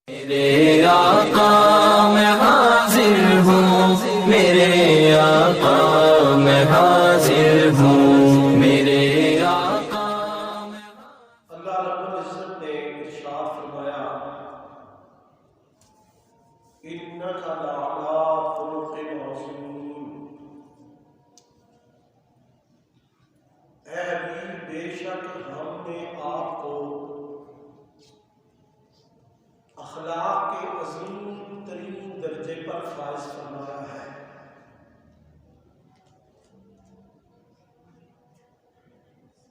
میرے آقا میں حاضر ہوں، میرے آقا میں حاضر ہوں، میرے آقا میں اللہ رب العزت نے ارشاد فرمایا انک لعلی خلق عظیم، اے حبیب بے شک ہم نے آپ کو اخلاق کے عظیم ترین درجے پر فائز فرمایا ہے۔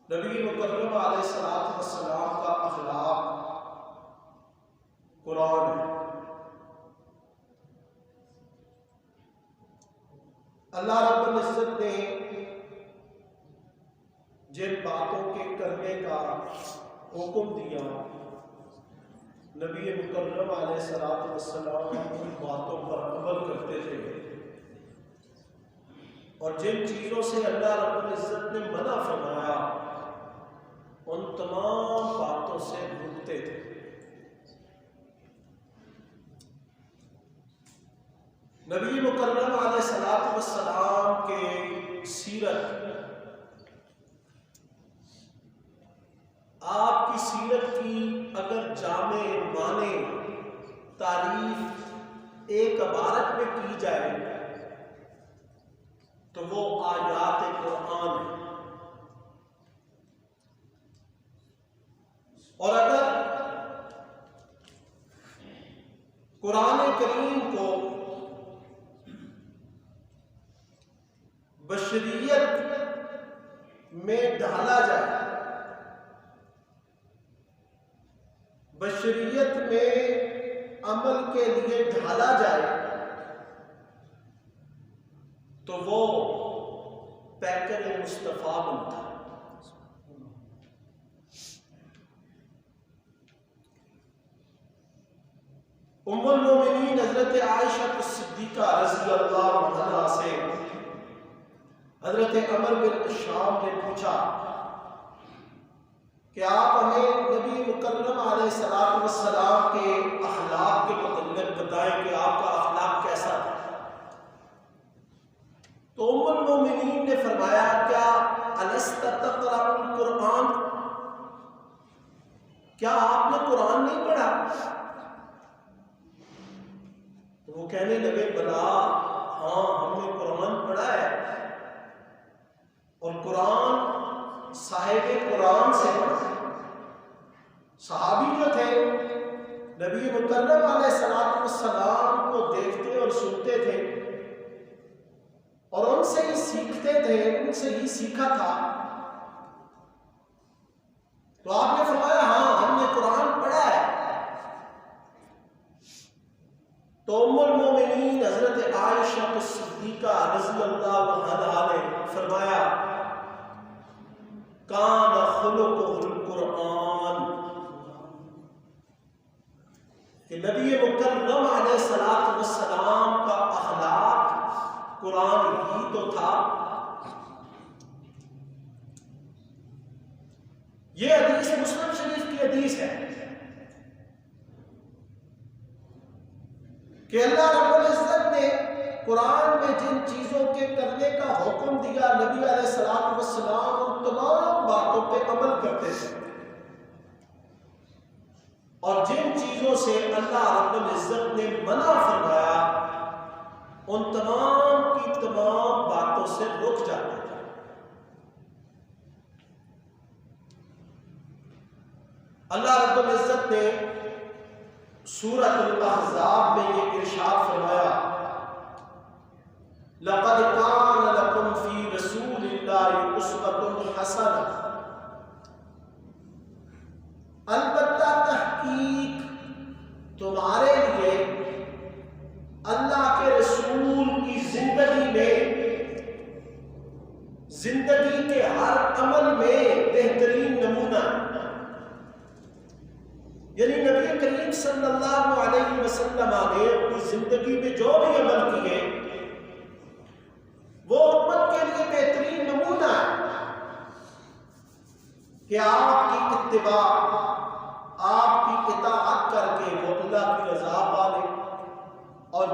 نبی مکرم علیہ السلام کا اخلاق قرآن ہے۔ اللہ رب العزت نے جن باتوں کے کرنے کا حکم دیا، نبی مکرم علیہ السلام ان باتوں پر عمل کرتے تھے، اور جن چیزوں سے اللہ رب العزت نے منع فرمایا ان تمام باتوں سے رکتے تھے۔ نبی مکرم علیہ السلام کے سیرت، آپ کی سیرت کی اگر جامع معنی تعریف ایک عبارت میں کی جائے تو وہ آیات قرآن ہے، اور اگر قرآن کریم کو بشریت میں ڈھالا جائے، بشریت میں عمل کے لیے ڈھالا جائے، تو وہ پیکر مصطفیٰ بنتا ہے۔ ام المومنین حضرت عائشہ صدیقہ رضی اللہ عنہا سے حضرت عمر بن شام نے پوچھا کہ آپ ہمیں نبی مکرم علیہ السلام کے اخلاق کے متعلق بتائیں کہ آپ کا اخلاق کیسا تھا۔ تو ام المومنین نے فرمایا کیا الست تقرأ القرآن، کیا آپ نے قرآن نہیں پڑھا؟ تو وہ کہنے لگے بلا ہاں ہم نے قرآن پڑھا ہے، اور قرآن صاحب قرآن سے پڑھا۔ صحابی جو تھے نبی مکرم علیہ السلام کو دیکھتے اور سنتے تھے، اور ان سے ہی سیکھتے تھے، ان سے ہی سیکھا تھا۔ تو آپ نے فرمایا ہاں ہم نے قرآن پڑھا ہے۔ تو ام المومنین حضرت عائشہ صدیقہ رضی اللہ عنہا نے فرمایا کان خلقہ القرآن، کہ نبی مکرم علیہ السلام کا اخلاق قرآن ہی تو تھا۔ یہ حدیث مسلم شریف کی حدیث ہے کہ اللہ رب العزت نے قرآن میں جن چیزوں کے کرنے کا حکم دیا، نبی علیہ السلام ان تمام باتوں پہ عمل کرتے تھے، اور جن چیزوں سے اللہ رب العزت نے منع فرمایا ان تمام کی تمام باتوں سے رک جاتے تھے۔ اللہ رب العزت نے سورۃ الاحزاب میں یہ ارشاد فرمایا لَقَدْ كَانَ لَكُمْ فِي رَسُولِ اللَّهِ أُسْوَةٌ حَسَنَةٌ، البتہ تحقیق تمہارے لیے اللہ کے رسول کی زندگی میں، زندگی کے ہر عمل میں بہترین نمونہ، یعنی نبی کریم صلی اللہ علیہ وسلم نے اپنی زندگی میں جو بھی عمل کیے وہ امت کے لیے بہترین نمونہ ہے کہ آپ کی اتباع، آپ کی اطاعت کر کے وہ اللہ کی